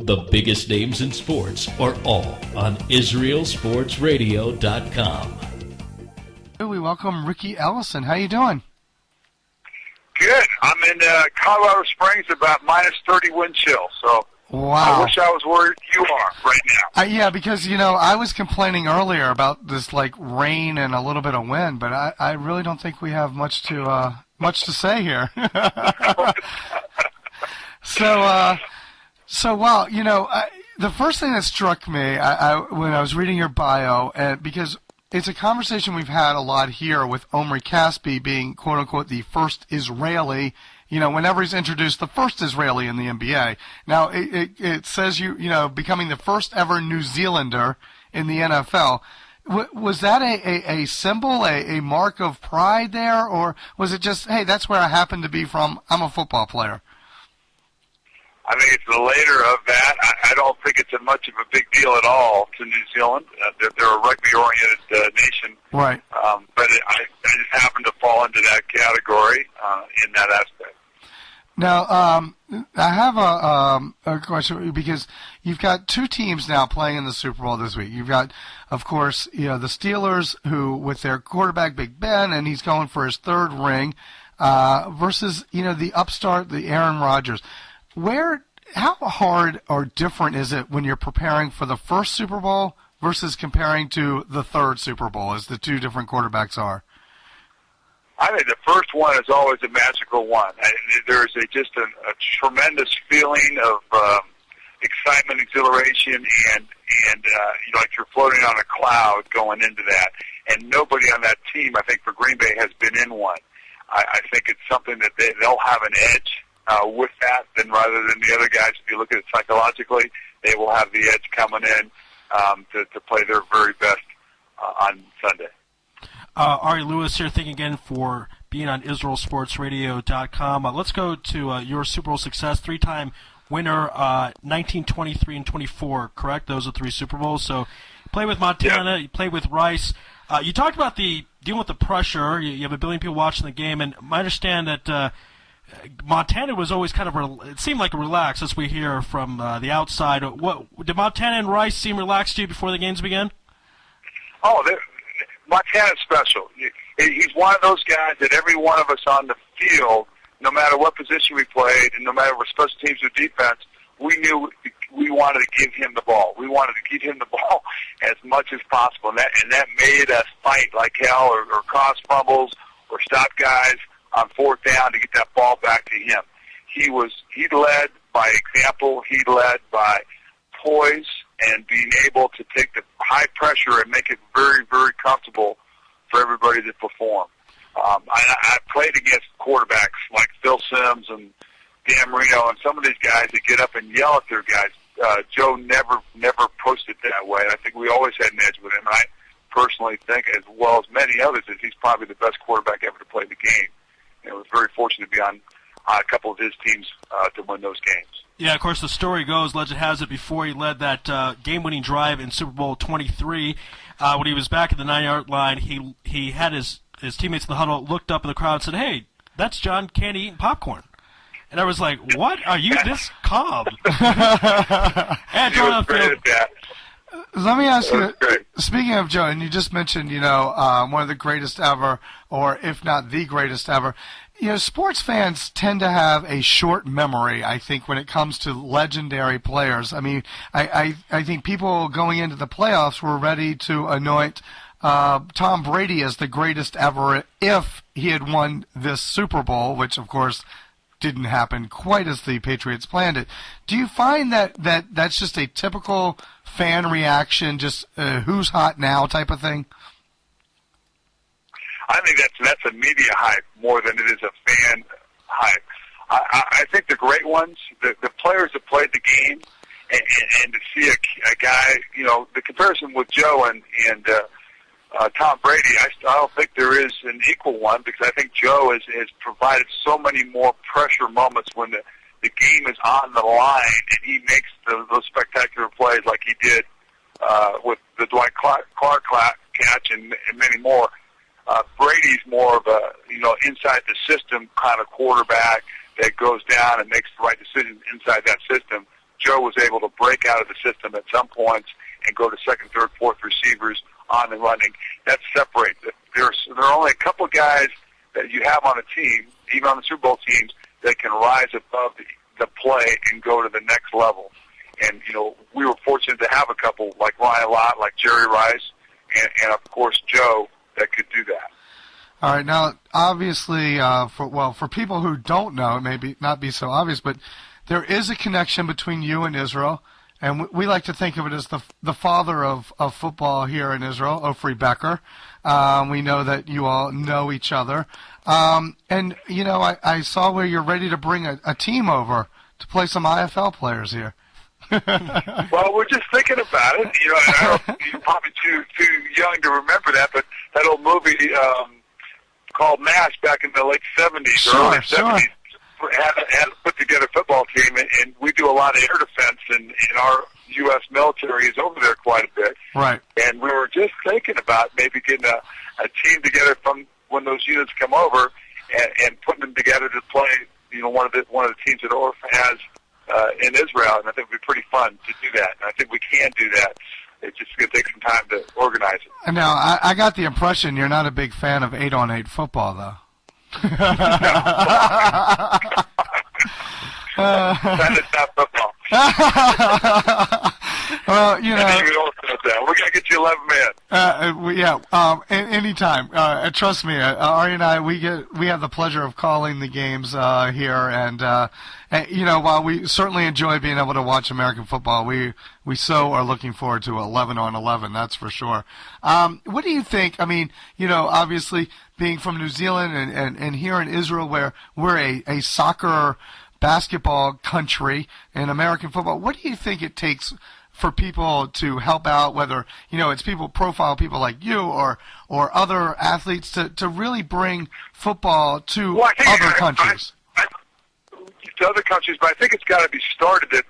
The biggest names in sports are all on IsraelSportsRadio.com. We welcome Riki Ellison. How you doing? Good. I'm in Colorado Springs, about minus 30 wind chill. So wow. I wish I was where you are right now. Yeah, because, I was complaining earlier about this, rain and a little bit of wind, but I really don't think we have much to say here. So, well, the first thing that struck me when I was reading your bio, because it's a conversation we've had a lot here with Omri Caspi being, quote-unquote, the first Israeli, whenever he's introduced, the first Israeli in the NBA. Now, it says becoming the first ever New Zealander in the NFL. Was that a symbol, a mark of pride there, or was it just, hey, that's where I happen to be from, I'm a football player? I think it's the later of that. I don't think it's much of a big deal at all to New Zealand. They're a rugby-oriented nation. Right. But I just happen to fall into that category in that aspect. Now, I have a question, because you've got two teams now playing in the Super Bowl this week. You've got, of course, the Steelers, who with their quarterback Big Ben, and he's going for his third ring, versus the upstart, the Aaron Rodgers. How hard or different is it when you're preparing for the first Super Bowl versus comparing to the third Super Bowl, as the two different quarterbacks are? I think the first one is always a magical one. There's just a tremendous feeling of excitement, exhilaration, and like you're floating on a cloud going into that. And nobody on that team, I think, for Green Bay has been in one. I think it's something that they'll have an edge with that, then rather than the other guys. If you look at it psychologically, they will have the edge coming in to play their very best on Sunday. Ari Lewis here, thank you again for being on IsraelSportsRadio.com. Let's go to your Super Bowl success, three-time winner, 1923 and 24, correct? Those are three Super Bowls. So you played with Montana, you played with Rice. You talked about dealing with the pressure. You have 1 billion people watching the game, and I understand that Montana was always kind of, it seemed like relaxed, as we hear from the outside. Did Montana and Rice seem relaxed to you before the games began? Oh, Montana's special. He's one of those guys that every one of us on the field, no matter what position we played, and no matter what special teams or defense, we knew we wanted to give him the ball. We wanted to give him the ball as much as possible, and that made us fight like hell, or cause fumbles, or stop guys on fourth down to get that ball back to him. He led by example. He led by poise and being able to take the high pressure and make it very, very comfortable for everybody to perform. I played against quarterbacks like Phil Simms and Dan Marino and some of these guys that get up and yell at their guys. Joe never pushed it that way. I think we always had an edge with him. And I personally think, as well as many others, that he's probably the best quarterback ever to play the game. I was very fortunate to be on a couple of his teams to win those games. Yeah, of course, the story goes, legend has it, before he led that game-winning drive in Super Bowl 23, when he was back at the 9-yard line, he had his teammates in the huddle, looked up in the crowd and said, "Hey, that's John Candy eating popcorn." And I was like, "What? Are you this calm?" And he was great at that. Let me ask you, speaking of Joe, and you just mentioned, one of the greatest ever, or if not the greatest ever, sports fans tend to have a short memory, I think, when it comes to legendary players. I mean, I think people going into the playoffs were ready to anoint Tom Brady as the greatest ever if he had won this Super Bowl, which, of course, didn't happen quite as the Patriots planned it. Do you find that that's just a typical fan reaction, just who's hot now type of thing? I think that's a media hype more than it is a fan hype. I think the great ones, the players that played the game, and to see a guy, the comparison with Joe and Tom Brady, I don't think there is an equal one, because I think Joe has provided so many more pressure moments when the game is on the line, and he makes those spectacular plays like he did with the Dwight Clark catch and many more. Brady's more of a inside the system kind of quarterback that goes down and makes the right decisions inside that system. Joe was able to break out of the system at some points and go to second, third, fourth receivers on and running. That separates it. There are only a couple of guys that you have on a team, even on the Super Bowl teams, that can rise above the play and go to the next level. And, we were fortunate to have a couple like Ryan Lott, like Jerry Rice, and of course, Joe, that could do that. All right. Now, obviously, for people who don't know, it may not be so obvious, but there is a connection between you and Israel, and we like to think of it as the father of football here in Israel, Ofri Becker. We know that you all know each other. And, I saw where you're ready to bring a team over to play some IFL players here. Well, we're just thinking about it. You're probably too young to remember that, but that old movie called MASH back in the late 70s or early 70s had a put-together football team, and we do a lot of air defense, and our U.S. military is over there quite a bit. Right. And we were just thinking about maybe getting a team together from when those units come over and putting them together to play, one of the teams that ORF has in Israel, and I think it would be pretty fun to do that. And I think we can do that. It's just going to take some time to organize it. Now, I got the impression you're not a big fan of 8-on-8 football, though. That is not football. Well, we're going to get you 11 men. Anytime. Trust me, Ari and I, we have the pleasure of calling the games here, and while we certainly enjoy being able to watch American football, we so are looking forward to 11-on-11. That's for sure. What do you think? I mean, obviously being from New Zealand and here in Israel, where we're a soccer, basketball country, and American football, what do you think it takes for people to help out, whether it's profile people like you or other athletes to really bring football to other countries? To other countries, but I think it's got to be started at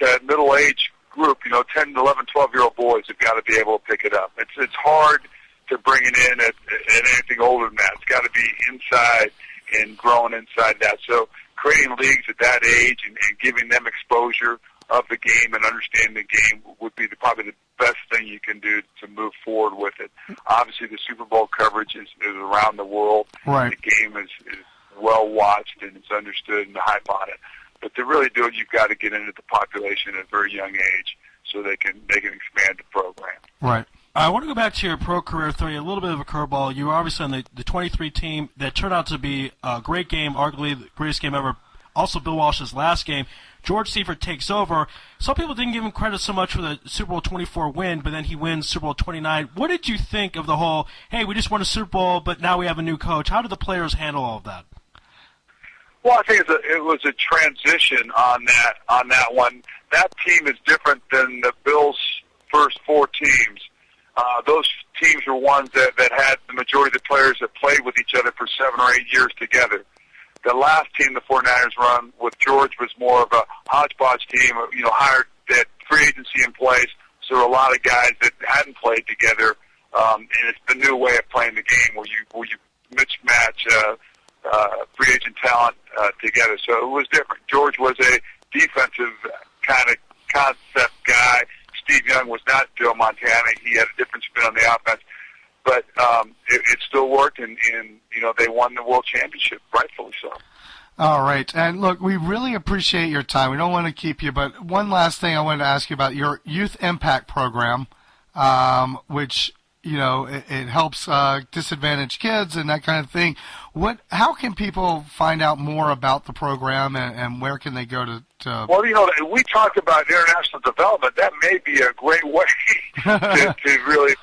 that middle age group. 10, 11, 12-year-old boys have got to be able to pick it up. It's hard to bring it in at anything older than that. It's got to be inside and growing inside that. So creating leagues at that age and giving them exposure of the game and understanding the game would be probably the best thing you can do to move forward with it. Obviously, the Super Bowl coverage is around the world. Right. The game is well watched and it's understood and the hype on it. But to really do it, you've got to get into the population at a very young age so they can expand the program. Right. I want to go back to your pro career, throw you a little bit of a curveball. You were obviously on the 23 team that turned out to be a great game, arguably the greatest game ever. Also, Bill Walsh's last game. George Seifert takes over. Some people didn't give him credit so much for the Super Bowl 24 win, but then he wins Super Bowl 29. What did you think of the whole, hey, we just won a Super Bowl, but now we have a new coach? How did the players handle all of that? Well, I think it was a transition on that one. That team is different than the Bills' first four teams. Those teams were ones that had the majority of the players that played with each other for 7 or 8 years together. The last team the 49ers run with George was more of a hodgepodge team, hired that free agency in place, so there were a lot of guys that hadn't played together, and it's the new way of playing the game where you mismatch free agent talent together. So it was different. George was a defensive kind of concept guy. Steve Young was not Joe Montana. He had a different spin on the offense. But it still worked, and they won the world championship, rightfully so. All right. And, look, we really appreciate your time. We don't want to keep you, but one last thing I wanted to ask you about your Youth Impact Program, which, it helps disadvantaged kids and that kind of thing. How can people find out more about the program, and where can they go to? Well, we talked about international development. That may be a great way to really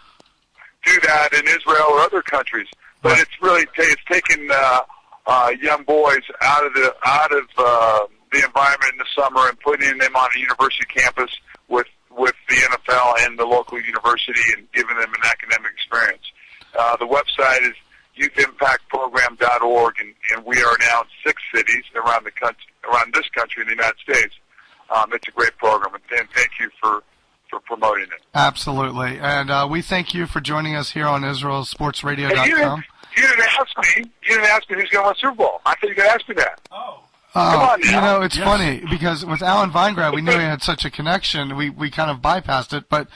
do that in Israel or other countries, but it's really it's taken young boys out of the environment in the summer and putting them on a university campus with the NFL and the local university and giving them an academic experience. The website is youthimpactprogram.org, and we are now in 6 cities around this country in the United States. It's a great program, and thank you for promoting it. Absolutely. And we thank you for joining us here on IsraelSportsRadio.com. You didn't ask me who's going to win Super Bowl. I thought you were going to ask me that. Oh. Come on now. It's funny because with Alan Weingrad, we knew he had such a connection. We kind of bypassed it, but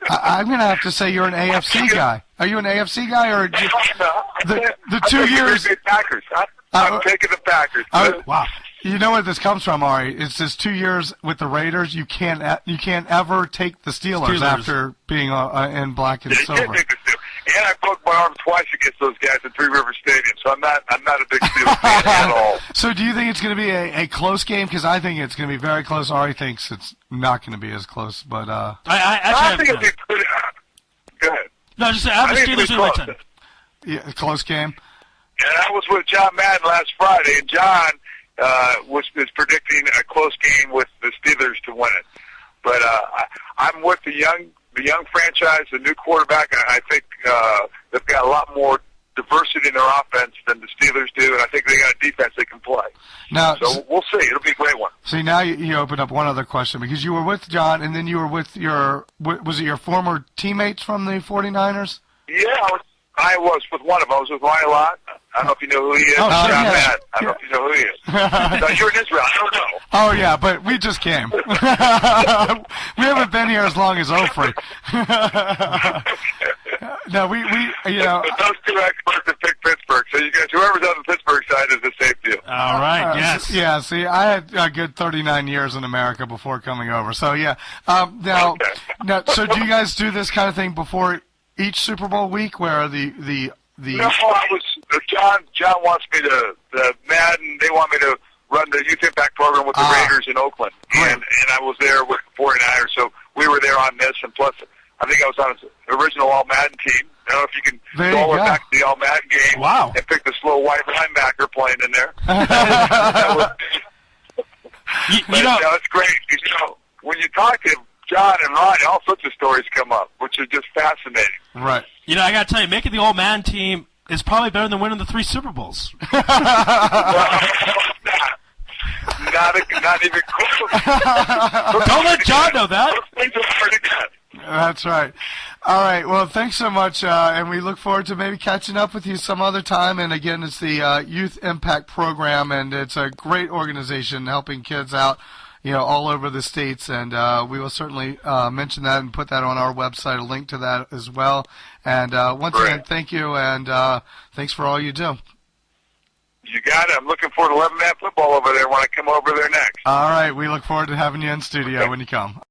I'm going to have to say you're an AFC guy. Are you an AFC guy or the 2 years? Packers. I'm taking the Packers. Wow. You know where this comes from, Ari? It's just 2 years with the Raiders. You can't ever take the Steelers. After being in black and silver. And I broke my arm twice against those guys at Three River Stadium, so I'm not a big Steelers fan at all. So do you think it's going to be a close game? Because I think it's going to be very close. Ari thinks it's not going to be as close, but I think it'll be pretty. Go ahead. No, just I have the Steelers in my 10. Yeah, a close game. And I was with John Madden last Friday, and John was predicting a close game with the Steelers to win it. But I'm with the young franchise, the new quarterback. I think they've got a lot more diversity in their offense than the Steelers do, and I think they got a defense they can play. Now, so we'll see. It'll be a great one. See, now you opened up one other question because you were with John, and then you were with was it your former teammates from the 49ers? Yeah, I was with one of them. I was with Ryan Lott. I don't know if you know who he is. Oh, John yeah. Madden. I don't know if you know who he is. No, you're in Israel. I don't know. Oh, yeah, but we just came. We haven't been here as long as Ofri. No, we those two experts have picked Pittsburgh, so you guys, whoever's on the Pittsburgh side is a safe deal. All right, yes. Yeah, see, I had a good 39 years in America before coming over. So, yeah. Now, so do you guys do this kind of thing before each Super Bowl week where the No, John wants me to, the Madden, they want me to run the Youth Impact Program with the Raiders in Oakland. And I was there with the 49ers, so we were there on this, and plus, I think I was on his original All-Madden team. I don't know if you can go back to the All-Madden game and pick the slow white linebacker playing in there. It's great. When you talk to John and Ronnie, all sorts of stories come up, which is just fascinating. Right. I got to tell you, making the old man team is probably better than winning the 3 Super Bowls. Not even close. Don't let John know that. That's right. All right. Well, thanks so much, and we look forward to maybe catching up with you some other time. And again, it's the Youth Impact Program, and it's a great organization helping kids out, all over the states, and we will certainly mention that and put that on our website, a link to that as well. And once again, thank you, and thanks for all you do. You got it. I'm looking forward to 11-man football over there when I come over there next. All right. We look forward to having you in studio when you come.